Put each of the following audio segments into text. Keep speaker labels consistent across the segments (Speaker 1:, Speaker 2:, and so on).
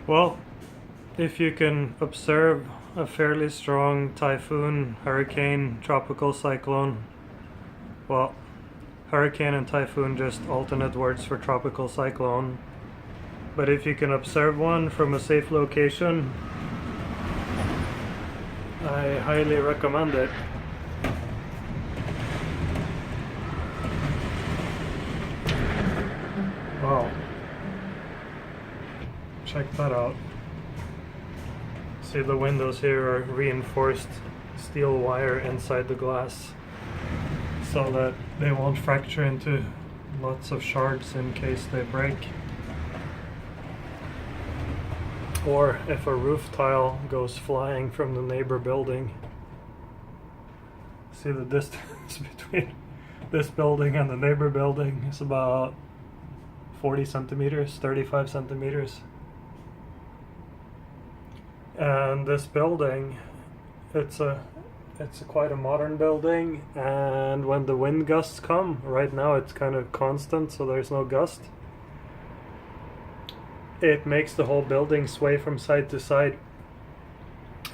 Speaker 1: Well, if you can observe a fairly strong typhoon, hurricane, tropical cyclone, well, hurricane and typhoon just alternate words for tropical cyclone. But if you can observe one from a safe location, I highly recommend it. Wow. Check that out. See, the windows here are reinforced steel wire inside the glass so that they won't fracture into lots of shards in case they break. Or if a roof tile goes flying from the neighbor building. See, the distance between this building and the neighbor building is about 40 centimeters, 35 centimeters. And this building, it's quite a modern building, and when the wind gusts come, right now it's kind of constant, so there's no gust. It makes the whole building sway from side to side.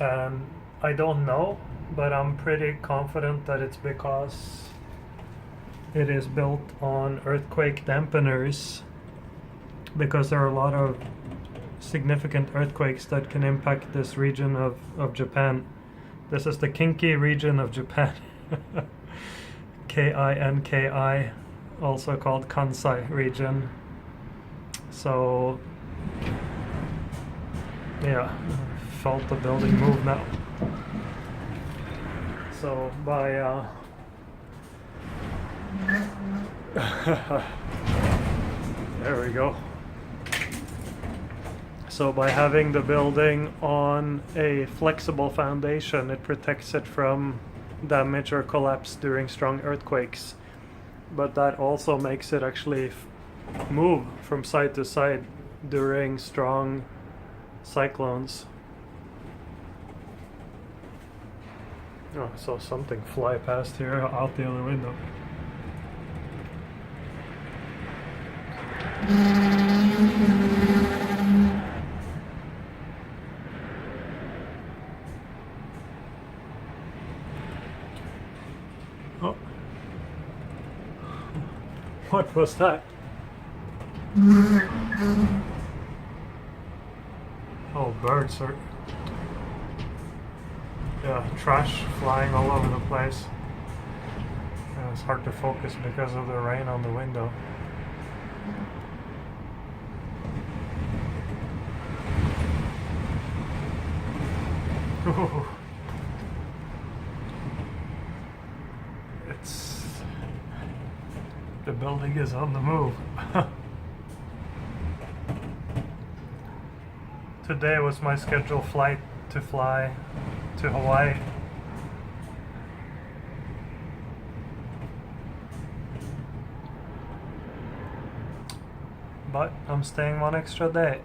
Speaker 1: And I don't know, but I'm pretty confident that it's because it is built on earthquake dampeners, because there are a lot of significant earthquakes that can impact this region of Japan. This is the Kinki region of Japan. Kinki, also called Kansai region. So yeah, I felt the building move now. So by there we go. So by having the building on a flexible foundation, it protects it from damage or collapse during strong earthquakes. But that also makes it actually move from side to side during strong cyclones. Oh, I saw something fly past here out the other window. Oh. What was that? Oh, birds are... yeah, trash flying all over the place. And it's hard to focus because of the rain on the window. Ooh. The building is on the move. Today was my scheduled flight to fly to Hawaii. But I'm staying one extra day.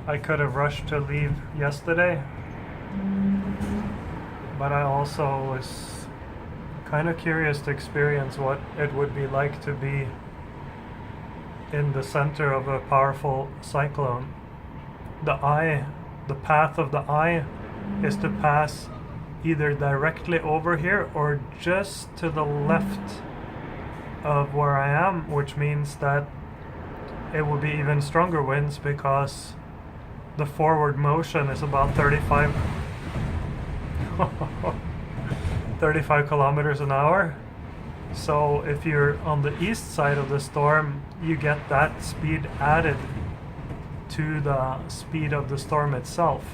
Speaker 1: I could have rushed to leave yesterday, but I also was kind of curious to experience what it would be like to be in the center of a powerful cyclone. The path of the eye is to pass either directly over here or just to the left of where I am, which means that it will be even stronger winds because the forward motion is about 35 kilometers an hour. So if you're on the east side of the storm, you get that speed added to the speed of the storm itself.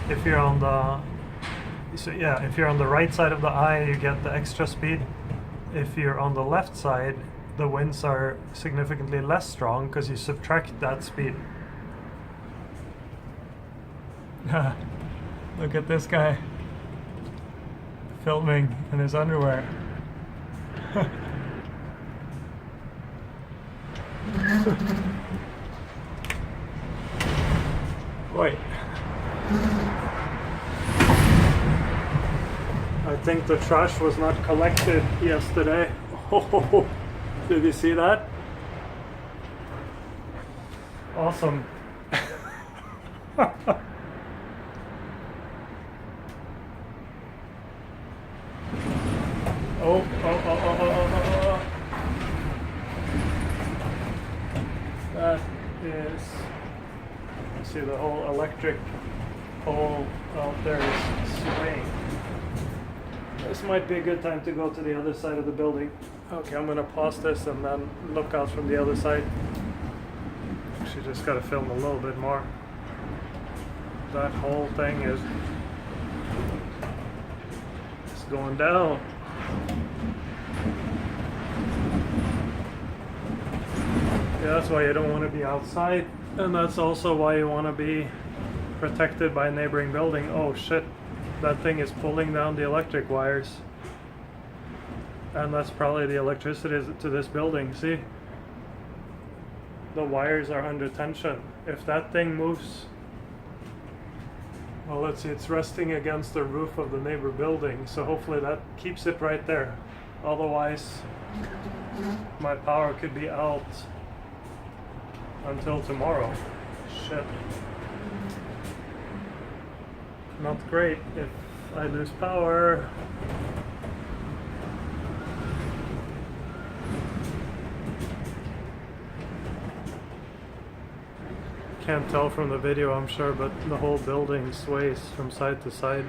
Speaker 1: If you're on the if you're on the right side of the eye, you get the extra speed. If you're on the left side, the winds are significantly less strong because you subtract that speed. Look at this guy filming in his underwear. Wait. I think the trash was not collected yesterday. Did you see that? Awesome. Oh. That is, see the whole electric pole out there is swaying. This might be a good time to go to the other side of the building. Okay, I'm gonna pause this and then look out from the other side. Actually just gotta film a little bit more. That whole thing is going down. Yeah, that's why you don't want to be outside, and that's also why you want to be protected by a neighboring building. Oh shit, that thing is pulling down the electric wires, and that's probably the electricity to this building. See, the wires are under tension. If that thing moves, well, let's see, it's resting against the roof of the neighbor building, so hopefully that keeps it right there. Otherwise my power could be out until tomorrow. Shit. Not great if I lose power. Can't tell from the video, I'm sure, but the whole building sways from side to side.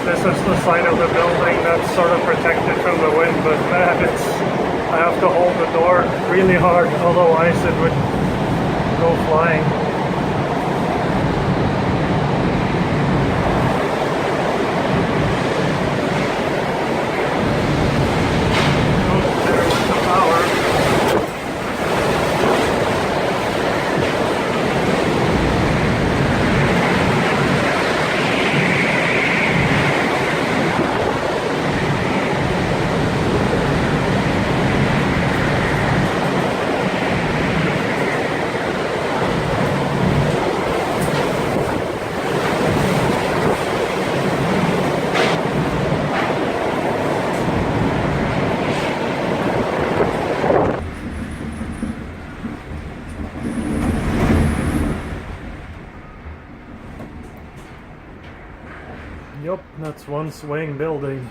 Speaker 1: This is the side of the building that's sort of protected from the wind, but man, I have to hold the door really hard, otherwise it would go flying. Oh, there went the power. Yup, that's one swaying building.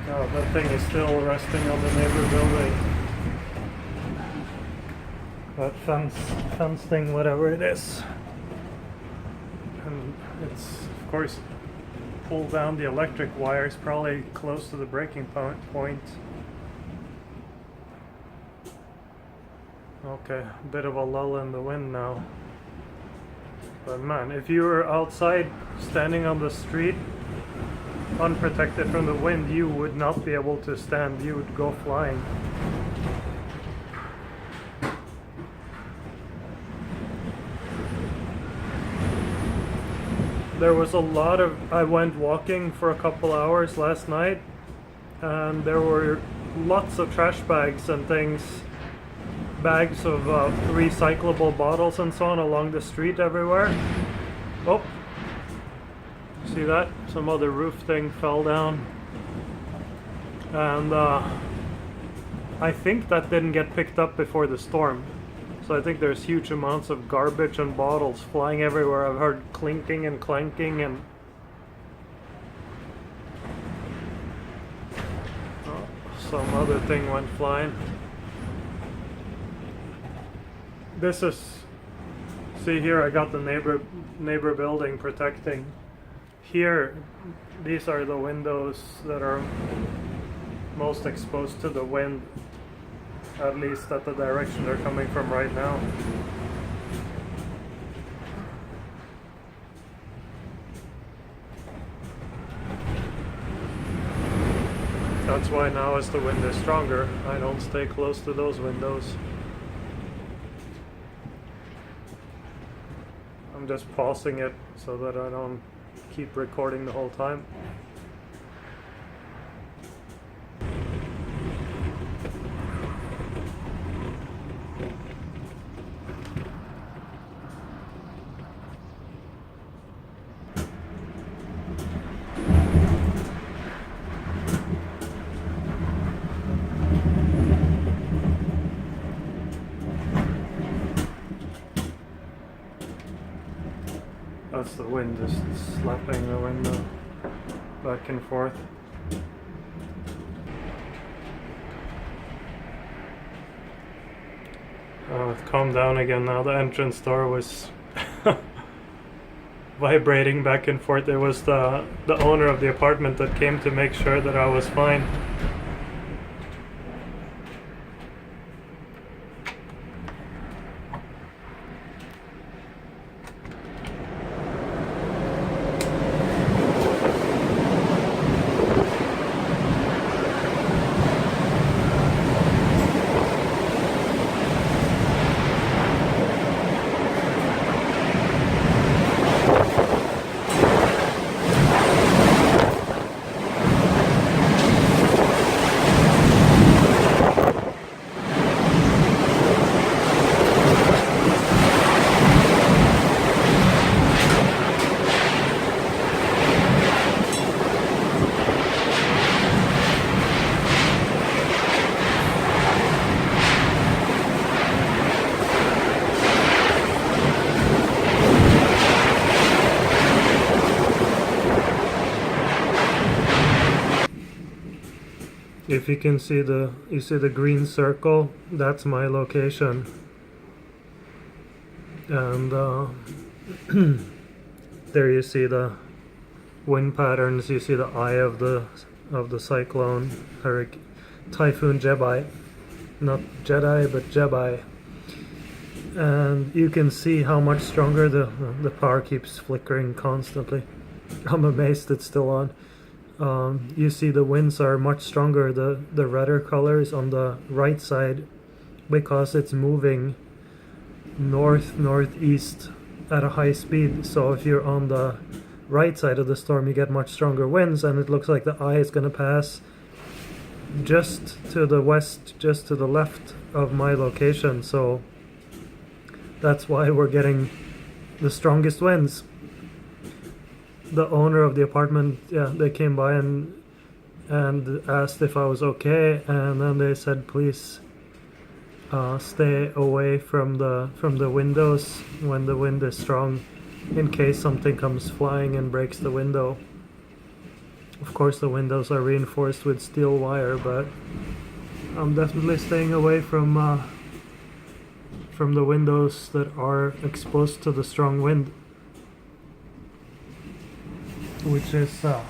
Speaker 1: Oh, that thing is still resting on the neighbor building. That fence thing, whatever it is. And it's, of course, pulled down the electric wires, probably close to the breaking point. Okay, a bit of a lull in the wind now. But man, if you were outside standing on the street, unprotected from the wind, you would not be able to stand, you would go flying. There was a lot of, I went walking for a couple hours last night, and there were lots of trash bags and things, bags of recyclable bottles and so on along the street everywhere. Oh, see that? Some other roof thing fell down. And I think that didn't get picked up before the storm. So I think there's huge amounts of garbage and bottles flying everywhere. I've heard clinking and clanking and... oh, some other thing went flying. This is... see here, I got the neighbor building protecting. Here, these are the windows that are most exposed to the wind. At least at the direction they're coming from right now. That's why now as the wind is stronger, I don't stay close to those windows. I'm just pausing it so that I don't keep recording the whole time. That's the wind just slapping the window back and forth. Oh, it calmed down again now. The entrance door was vibrating back and forth. It was the owner of the apartment that came to make sure that I was fine. If you can see the green circle, that's my location. And there you see the wind patterns. You see the eye of the cyclone, Typhoon Jebi, not Jedi but Jebi. And you can see how much stronger the power keeps flickering constantly. I'm amazed it's still on. You see the winds are much stronger, the redder colors on the right side, because it's moving northeast at a high speed. So if you're on the right side of the storm, you get much stronger winds, and it looks like the eye is going to pass just to the west, just to the left of my location. So that's why we're getting the strongest winds. The owner of the apartment, they came by and asked if I was okay, and then they said, please stay away from the windows when the wind is strong, in case something comes flying and breaks the window. Of course the windows are reinforced with steel wire, but I'm definitely staying away from the windows that are exposed to the strong wind, which is the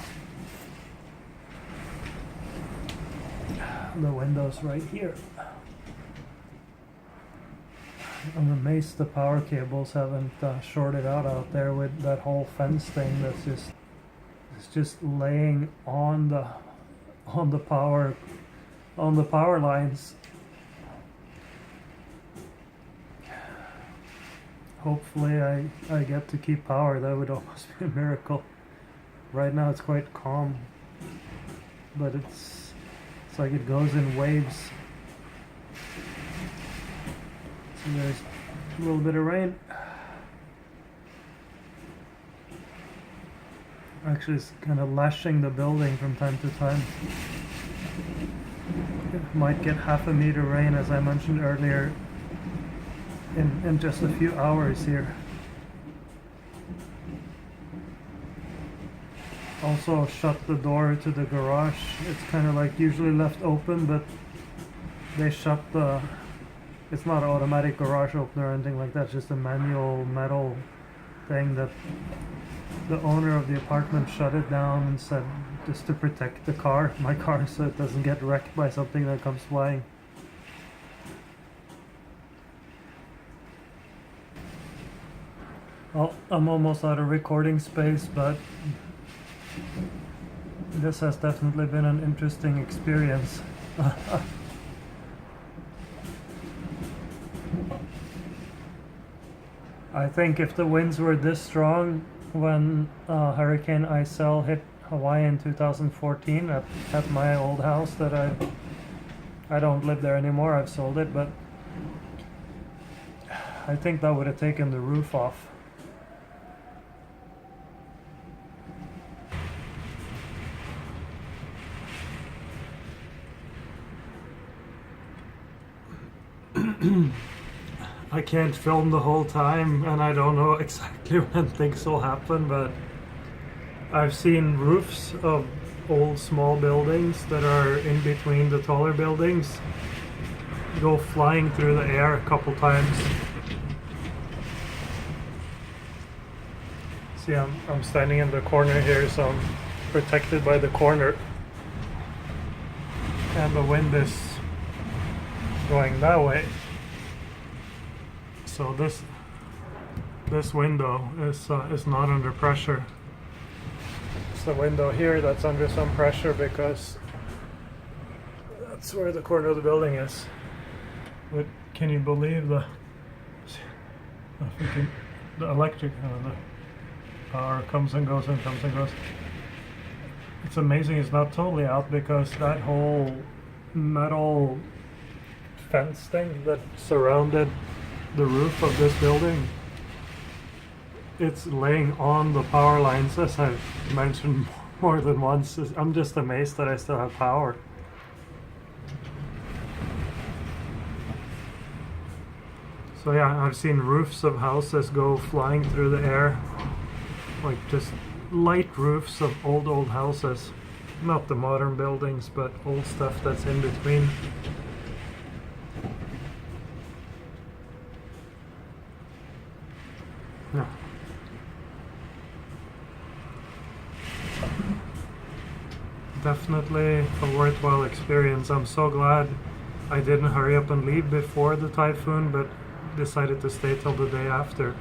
Speaker 1: windows right here. I'm amazed the power cables haven't shorted out there with that whole fence thing that's just laying on the power lines. Hopefully I get to keep power. That would almost be a miracle. Right now it's quite calm, but it's like it goes in waves. So there's a little bit of rain. Actually, it's kind of lashing the building from time to time. It might get half a meter rain, as I mentioned earlier, in just a few hours here. Also shut the door to the garage. It's kind of like usually left open, but they shut it's not an automatic garage opener or anything like that. It's just a manual metal thing that the owner of the apartment shut it down and said just to protect my car, so it doesn't get wrecked by something that comes flying. Well, I'm almost out of recording space, but this has definitely been an interesting experience. I think if the winds were this strong when Hurricane Isel hit Hawaii in 2014 at my old house that I don't live there anymore, I've sold it, but I think that would have taken the roof off. I can't film the whole time, and I don't know exactly when things will happen, but I've seen roofs of old small buildings that are in between the taller buildings go flying through the air a couple times. See, I'm standing in the corner here, so I'm protected by the corner, and the wind is going that way. So this window is not under pressure. It's the window here that's under some pressure because that's where the corner of the building is. But can you believe the electric, the power comes and goes and comes and goes. It's amazing it's not totally out because that whole metal fence thing that surrounded the roof of this building, it's laying on the power lines, as I've mentioned more than once. I'm just amazed that I still have power. So yeah, I've seen roofs of houses go flying through the air, like just light roofs of old houses. Not the modern buildings, but old stuff that's in between. Yeah. Definitely a worthwhile experience. I'm so glad I didn't hurry up and leave before the typhoon, but decided to stay till the day after.